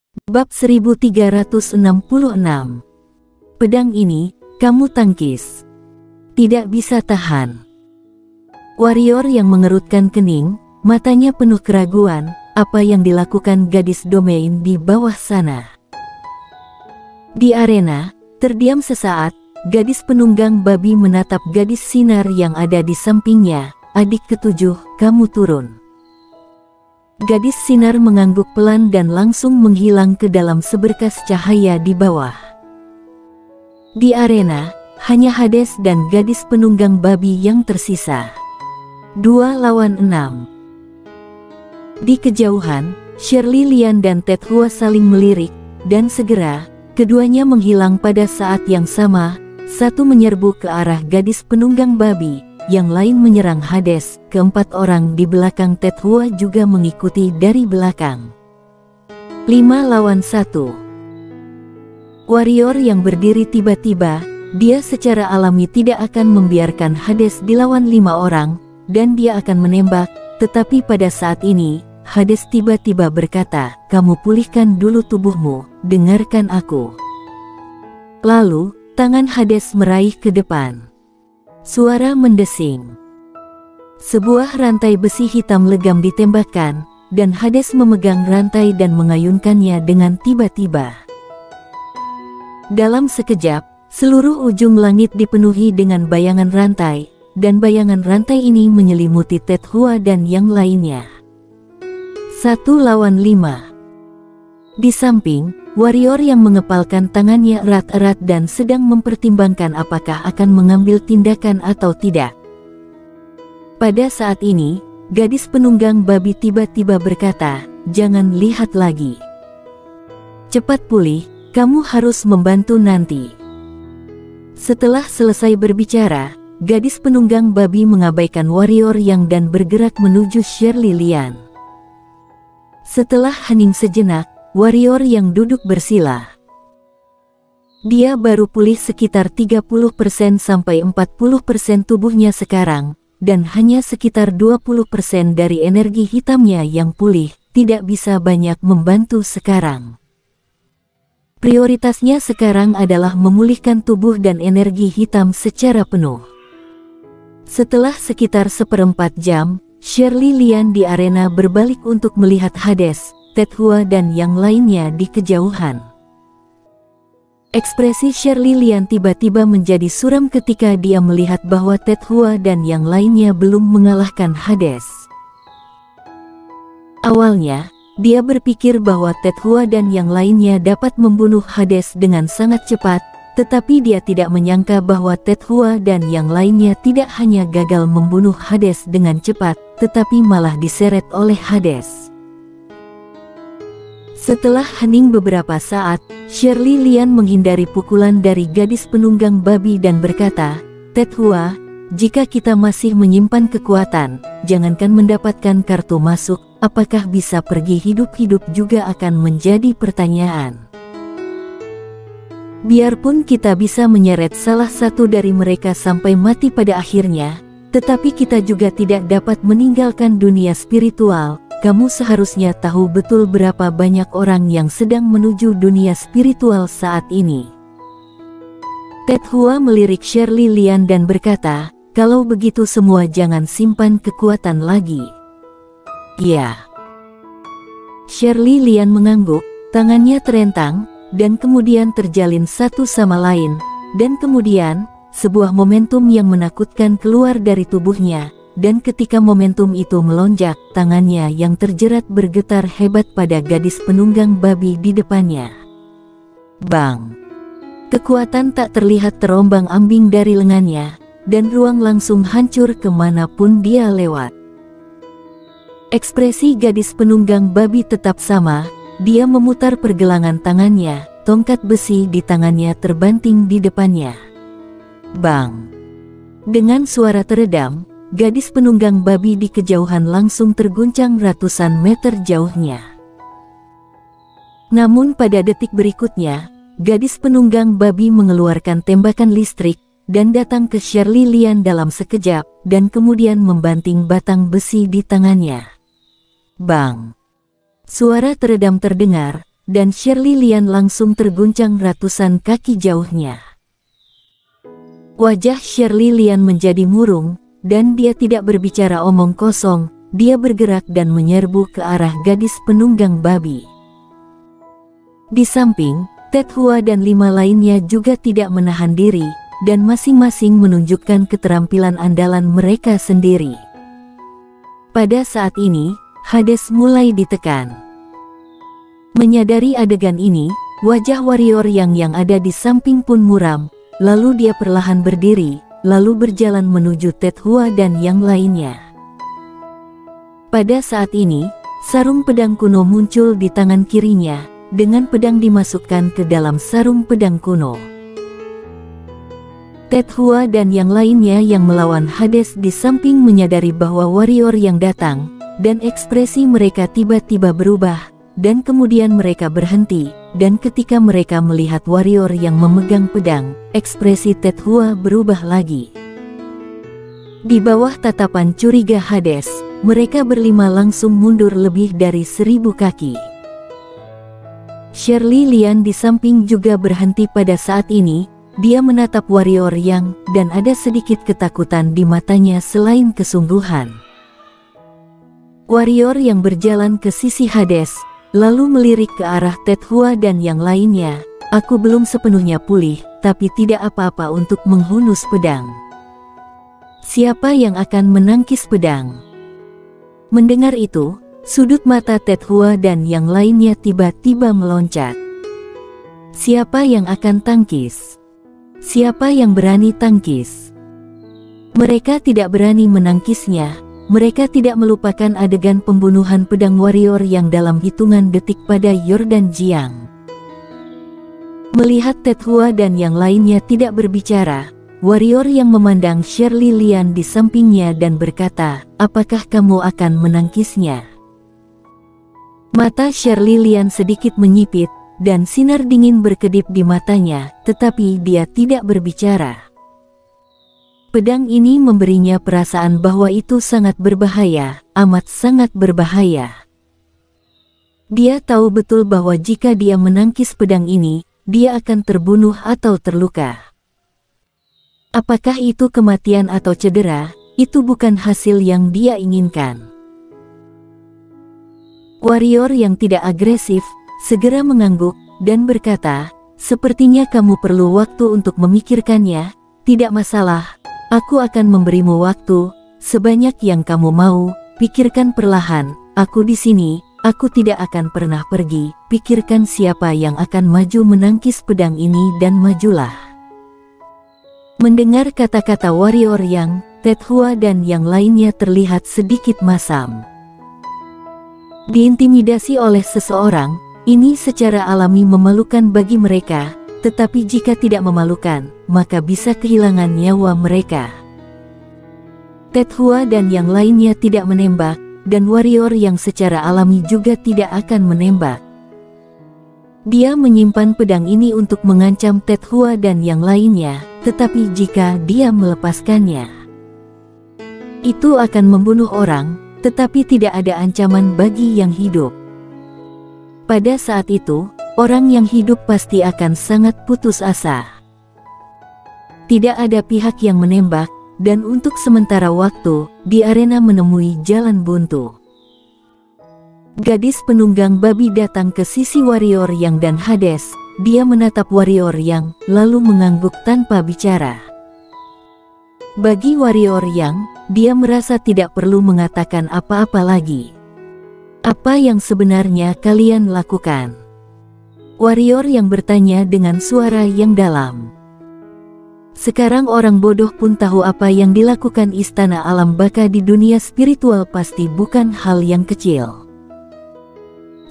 Bab 1366. Pedang ini, kamu tangkis. Tidak bisa tahan. Warrior yang mengerutkan kening, matanya penuh keraguan, apa yang dilakukan gadis domain di bawah sana. Di arena, terdiam sesaat, gadis penunggang babi menatap gadis sinar yang ada di sampingnya. Adik ketujuh, kamu turun. Gadis sinar mengangguk pelan dan langsung menghilang ke dalam seberkas cahaya di bawah. Di arena, hanya Hades dan gadis penunggang babi yang tersisa. 2 lawan 6. Di kejauhan, Shirley Lian dan Ted Hua saling melirik, dan segera, keduanya menghilang pada saat yang sama. Satu menyerbu ke arah gadis penunggang babi, yang lain menyerang Hades. Keempat orang di belakang Ted Hua juga mengikuti dari belakang. 5 lawan 1. Warrior yang berdiri tiba-tiba, dia secara alami tidak akan membiarkan Hades dilawan 5 orang, dan dia akan menembak. Tetapi pada saat ini, Hades tiba-tiba berkata, kamu pulihkan dulu tubuhmu, dengarkan aku. Lalu, tangan Hades meraih ke depan. Suara mendesing. Sebuah rantai besi hitam legam ditembakkan, dan Hades memegang rantai dan mengayunkannya dengan tiba-tiba. Dalam sekejap, seluruh ujung langit dipenuhi dengan bayangan rantai, dan bayangan rantai ini menyelimuti Ted Hua dan yang lainnya. 1 lawan 5. Di samping, warrior yang mengepalkan tangannya erat-erat dan sedang mempertimbangkan apakah akan mengambil tindakan atau tidak. Pada saat ini, gadis penunggang babi tiba-tiba berkata, jangan lihat lagi. Cepat pulih, kamu harus membantu nanti. Setelah selesai berbicara, gadis penunggang babi mengabaikan warrior yang dan bergerak menuju Shirley Lian. Setelah hening sejenak, warrior yang duduk bersila. Dia baru pulih sekitar 30% sampai 40% tubuhnya sekarang, dan hanya sekitar 20% dari energi hitamnya yang pulih, tidak bisa banyak membantu sekarang. Prioritasnya sekarang adalah memulihkan tubuh dan energi hitam secara penuh. Setelah sekitar 1/4 jam, Shirley Lian di arena berbalik untuk melihat Hades, Ted Hua dan yang lainnya di kejauhan. Ekspresi Shirley Lian tiba-tiba menjadi suram ketika dia melihat bahwa Ted Hua dan yang lainnya belum mengalahkan Hades. Awalnya, dia berpikir bahwa Ted Hua dan yang lainnya dapat membunuh Hades dengan sangat cepat, tetapi dia tidak menyangka bahwa Ted Hua dan yang lainnya tidak hanya gagal membunuh Hades dengan cepat, tetapi malah diseret oleh Hades. Setelah hening beberapa saat, Shirley Lian menghindari pukulan dari gadis penunggang babi dan berkata, Ted Hua, jika kita masih menyimpan kekuatan, jangankan mendapatkan kartu masuk, apakah bisa pergi hidup-hidup juga akan menjadi pertanyaan. Biarpun kita bisa menyeret salah satu dari mereka sampai mati pada akhirnya, tetapi kita juga tidak dapat meninggalkan dunia spiritual. Kamu seharusnya tahu betul berapa banyak orang yang sedang menuju dunia spiritual saat ini. Ted Hua melirik Shirley Lian dan berkata, kalau begitu semua jangan simpan kekuatan lagi. Ya. Shirley Lian mengangguk, tangannya terentang, dan kemudian terjalin satu sama lain, dan kemudian, sebuah momentum yang menakutkan keluar dari tubuhnya. Dan ketika momentum itu melonjak, tangannya yang terjerat bergetar hebat pada gadis penunggang babi di depannya. Bang! Kekuatan tak terlihat terombang-ambing dari lengannya, dan ruang langsung hancur kemanapun dia lewat. Ekspresi gadis penunggang babi tetap sama, dia memutar pergelangan tangannya, tongkat besi di tangannya terbanting di depannya. Bang! Dengan suara teredam, gadis penunggang babi di kejauhan langsung terguncang ratusan meter jauhnya. Namun pada detik berikutnya, gadis penunggang babi mengeluarkan tembakan listrik, dan datang ke Shirley Lian dalam sekejap, dan kemudian membanting batang besi di tangannya. Bang! Suara teredam terdengar, dan Shirley Lian langsung terguncang ratusan kaki jauhnya. Wajah Shirley Lian menjadi murung, dan dia tidak berbicara omong kosong. Dia bergerak dan menyerbu ke arah gadis penunggang babi. Di samping, Ted Hua dan 5 lainnya juga tidak menahan diri, dan masing-masing menunjukkan keterampilan andalan mereka sendiri. Pada saat ini, Hades mulai ditekan. Menyadari adegan ini, wajah warrior yang ada di samping pun muram, lalu dia perlahan berdiri, lalu berjalan menuju Ted Hua dan yang lainnya. Pada saat ini, sarung pedang kuno muncul di tangan kirinya, dengan pedang dimasukkan ke dalam sarung pedang kuno. Ted Hua dan yang lainnya yang melawan Hades di samping menyadari bahwa warrior yang datang, dan ekspresi mereka tiba-tiba berubah, dan kemudian mereka berhenti, dan ketika mereka melihat warrior yang memegang pedang, ekspresi Ted Hua berubah lagi. Di bawah tatapan curiga Hades, mereka berlima langsung mundur lebih dari 1000 kaki. Shirley Lian di samping juga berhenti pada saat ini. Dia menatap warrior yang, dan ada sedikit ketakutan di matanya selain kesungguhan. Warrior yang berjalan ke sisi Hades, lalu melirik ke arah Ted Hua dan yang lainnya. Aku belum sepenuhnya pulih, tapi tidak apa-apa untuk menghunus pedang. Siapa yang akan menangkis pedang? Mendengar itu, sudut mata Ted Hua dan yang lainnya tiba-tiba meloncat. Siapa yang akan tangkis? Siapa yang berani tangkis? Mereka tidak berani menangkisnya. Mereka tidak melupakan adegan pembunuhan pedang warrior yang dalam hitungan detik pada Yordan Jiang. Melihat Ted Hua dan yang lainnya tidak berbicara, warrior yang memandang Shirley Lian di sampingnya dan berkata, "Apakah kamu akan menangkisnya?" Mata Shirley Lian sedikit menyipit, dan sinar dingin berkedip di matanya, tetapi dia tidak berbicara. Pedang ini memberinya perasaan bahwa itu sangat berbahaya, amat sangat berbahaya. Dia tahu betul bahwa jika dia menangkis pedang ini, dia akan terbunuh atau terluka. Apakah itu kematian atau cedera, itu bukan hasil yang dia inginkan. Warrior yang tidak agresif, segera mengangguk, dan berkata, "Sepertinya kamu perlu waktu untuk memikirkannya, tidak masalah, aku akan memberimu waktu, sebanyak yang kamu mau, pikirkan perlahan, aku di sini, aku tidak akan pernah pergi, pikirkan siapa yang akan maju menangkis pedang ini dan majulah." Mendengar kata-kata warrior yang, Ted Hua dan yang lainnya terlihat sedikit masam. Diintimidasi oleh seseorang, ini secara alami memalukan bagi mereka, tetapi jika tidak memalukan, maka bisa kehilangan nyawa mereka. Ted Hua dan yang lainnya tidak menembak, dan warrior yang secara alami juga tidak akan menembak. Dia menyimpan pedang ini untuk mengancam Ted Hua dan yang lainnya, tetapi jika dia melepaskannya, itu akan membunuh orang, tetapi tidak ada ancaman bagi yang hidup. Pada saat itu, orang yang hidup pasti akan sangat putus asa. Tidak ada pihak yang menembak, dan untuk sementara waktu, di arena menemui jalan buntu. Gadis penunggang babi datang ke sisi warrior yang dan Hades. Dia menatap warrior yang, lalu mengangguk tanpa bicara. Bagi warrior yang, dia merasa tidak perlu mengatakan apa-apa lagi. Apa yang sebenarnya kalian lakukan? Warrior yang bertanya dengan suara yang dalam. Sekarang orang bodoh pun tahu apa yang dilakukan istana alam baka di dunia spiritual pasti bukan hal yang kecil.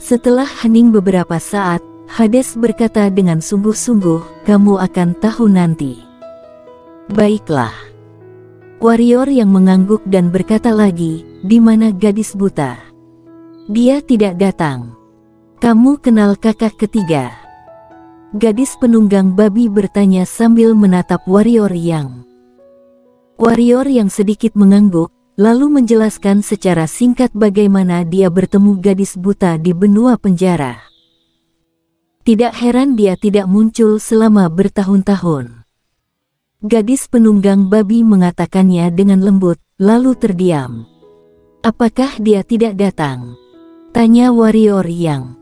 Setelah hening beberapa saat, Hades berkata dengan sungguh-sungguh, "Kamu akan tahu nanti." Baiklah. Warrior yang mengangguk dan berkata lagi, "Di mana gadis buta?" Dia tidak datang. Kamu kenal kakak ketiga? Gadis penunggang babi bertanya sambil menatap warrior yang. Warrior yang sedikit mengangguk, lalu menjelaskan secara singkat bagaimana dia bertemu gadis buta di benua penjara. Tidak heran dia tidak muncul selama bertahun-tahun. Gadis penunggang babi mengatakannya dengan lembut, lalu terdiam. Apakah dia tidak datang? Tanya warrior yang.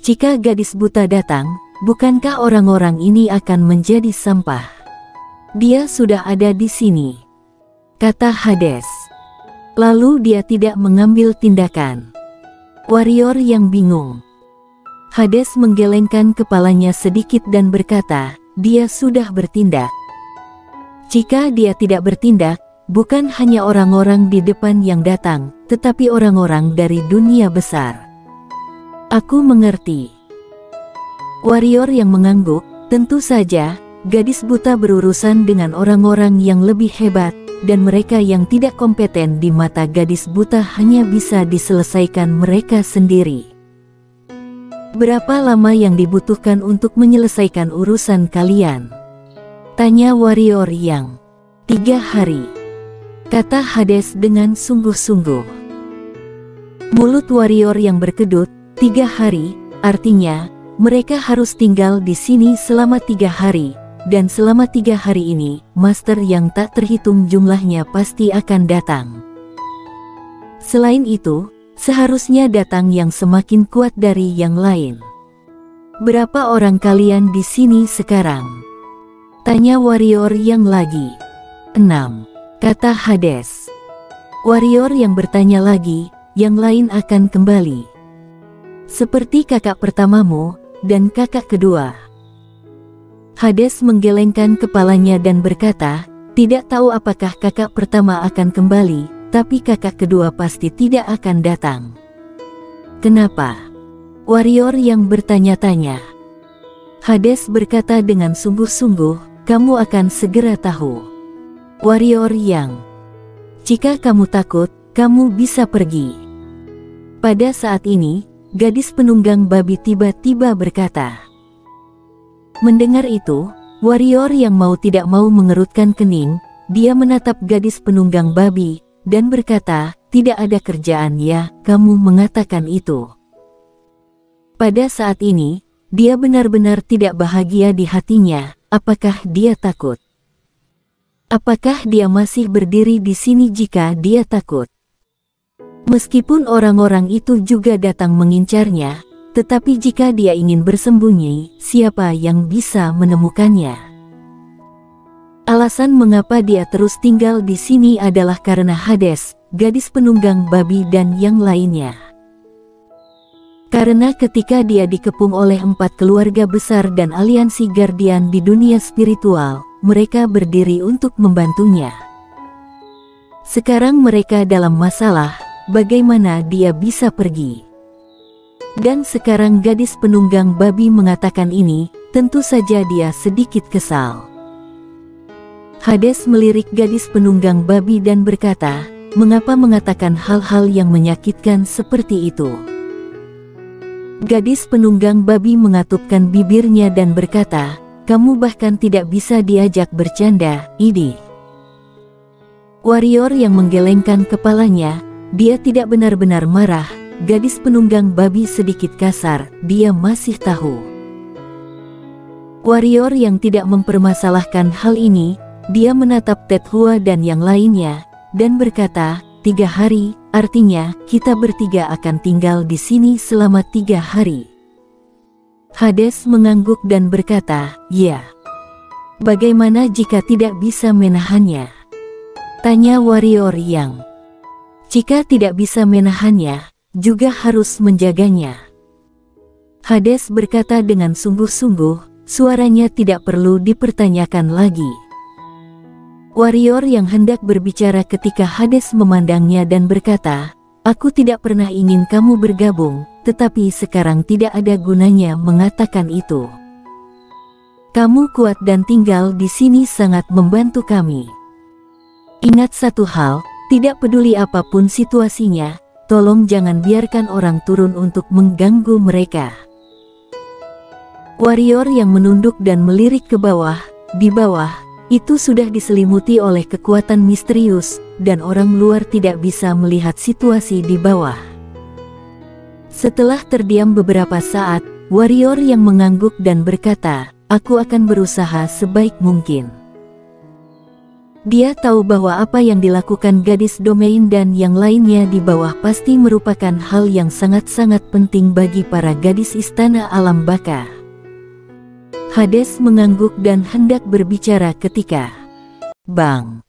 Jika gadis buta datang, bukankah orang-orang ini akan menjadi sampah? Dia sudah ada di sini, kata Hades. Lalu dia tidak mengambil tindakan. Warrior yang bingung. Hades menggelengkan kepalanya sedikit dan berkata, dia sudah bertindak. Jika dia tidak bertindak, bukan hanya orang-orang di depan yang datang, tetapi orang-orang dari dunia besar. Aku mengerti. Warrior yang mengangguk, tentu saja, gadis buta berurusan dengan orang-orang yang lebih hebat, dan mereka yang tidak kompeten di mata gadis buta hanya bisa diselesaikan mereka sendiri. Berapa lama yang dibutuhkan untuk menyelesaikan urusan kalian? Tanya warrior yang. 3 hari, kata Hades dengan sungguh-sungguh. Mulut warrior yang berkedut, 3 hari, artinya, mereka harus tinggal di sini selama 3 hari, dan selama 3 hari ini, master yang tak terhitung jumlahnya pasti akan datang. Selain itu, seharusnya datang yang semakin kuat dari yang lain. Berapa orang kalian di sini sekarang? Tanya warrior yang lagi. 6, kata Hades. Warrior yang bertanya lagi, yang lain akan kembali. Seperti kakak pertamamu, dan kakak kedua. Hades menggelengkan kepalanya dan berkata, tidak tahu apakah kakak pertama akan kembali, tapi kakak kedua pasti tidak akan datang. Kenapa? Warrior yang bertanya-tanya. Hades berkata dengan sungguh-sungguh, kamu akan segera tahu. Warrior yang. Jika kamu takut, kamu bisa pergi. Pada saat ini, gadis penunggang babi tiba-tiba berkata. Mendengar itu, warrior yang mau tidak mau mengerutkan kening, dia menatap gadis penunggang babi, dan berkata, tidak ada kerjaan ya, kamu mengatakan itu. Pada saat ini, dia benar-benar tidak bahagia di hatinya. Apakah dia takut? Apakah dia masih berdiri di sini jika dia takut? Meskipun orang-orang itu juga datang mengincarnya, tetapi jika dia ingin bersembunyi, siapa yang bisa menemukannya? Alasan mengapa dia terus tinggal di sini adalah karena Hades, gadis penunggang babi dan yang lainnya. Karena ketika dia dikepung oleh 4 keluarga besar dan aliansi guardian di dunia spiritual, mereka berdiri untuk membantunya. Sekarang mereka dalam masalah, bagaimana dia bisa pergi? Dan sekarang gadis penunggang babi mengatakan ini, tentu saja dia sedikit kesal. Hades melirik gadis penunggang babi dan berkata, mengapa mengatakan hal-hal yang menyakitkan seperti itu? Gadis penunggang babi mengatupkan bibirnya dan berkata, kamu bahkan tidak bisa diajak bercanda, Idi. Warrior yang menggelengkan kepalanya, dia tidak benar-benar marah, gadis penunggang babi sedikit kasar, dia masih tahu. Warrior yang tidak mempermasalahkan hal ini, dia menatap Tethua dan yang lainnya, dan berkata, 3 hari, artinya, kita bertiga akan tinggal di sini selama 3 hari. Hades mengangguk dan berkata, ya. Bagaimana jika tidak bisa menahannya? Tanya warrior yang. Jika tidak bisa menahannya, juga harus menjaganya. Hades berkata dengan sungguh-sungguh, suaranya tidak perlu dipertanyakan lagi. Warrior yang hendak berbicara ketika Hades memandangnya dan berkata, aku tidak pernah ingin kamu bergabung, tetapi sekarang tidak ada gunanya mengatakan itu. Kamu kuat dan tinggal di sini sangat membantu kami. Ingat satu hal, tidak peduli apapun situasinya, tolong jangan biarkan orang turun untuk mengganggu mereka. Warrior yang menunduk dan melirik ke bawah, di bawah, itu sudah diselimuti oleh kekuatan misterius, dan orang luar tidak bisa melihat situasi di bawah. Setelah terdiam beberapa saat, warrior yang mengangguk dan berkata, "Aku akan berusaha sebaik mungkin." Dia tahu bahwa apa yang dilakukan gadis Domain dan yang lainnya di bawah pasti merupakan hal yang sangat-sangat penting bagi para gadis istana alam baka. Hades mengangguk dan hendak berbicara ketika bang!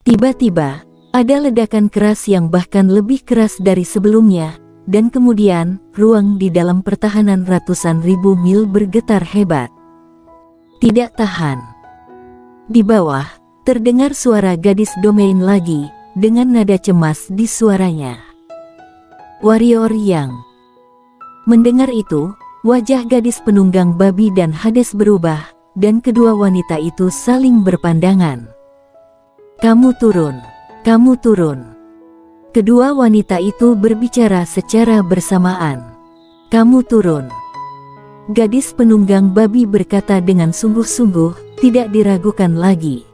Tiba-tiba, ada ledakan keras yang bahkan lebih keras dari sebelumnya, dan kemudian, ruang di dalam pertahanan ratusan ribu mil bergetar hebat. Tidak tahan. Di bawah, terdengar suara gadis Domain lagi, dengan nada cemas di suaranya. Warrior yang mendengar itu, wajah gadis penunggang babi dan Hades berubah, dan kedua wanita itu saling berpandangan. "Kamu turun, kamu turun." Kedua wanita itu berbicara secara bersamaan. "Kamu turun." Gadis penunggang babi berkata dengan sungguh-sungguh, tidak diragukan lagi.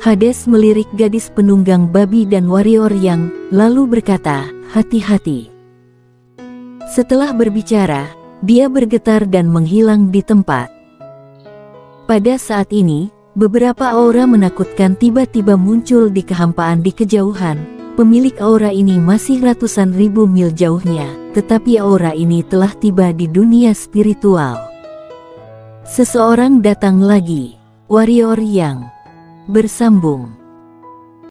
Hades melirik gadis penunggang babi dan warrior yang, lalu berkata, "Hati-hati." Setelah berbicara, dia bergetar dan menghilang di tempat. Pada saat ini, beberapa aura menakutkan tiba-tiba muncul di kehampaan di kejauhan. Pemilik aura ini masih ratusan ribu mil jauhnya, tetapi aura ini telah tiba di dunia spiritual. Seseorang datang lagi. Warrior yang bersambung.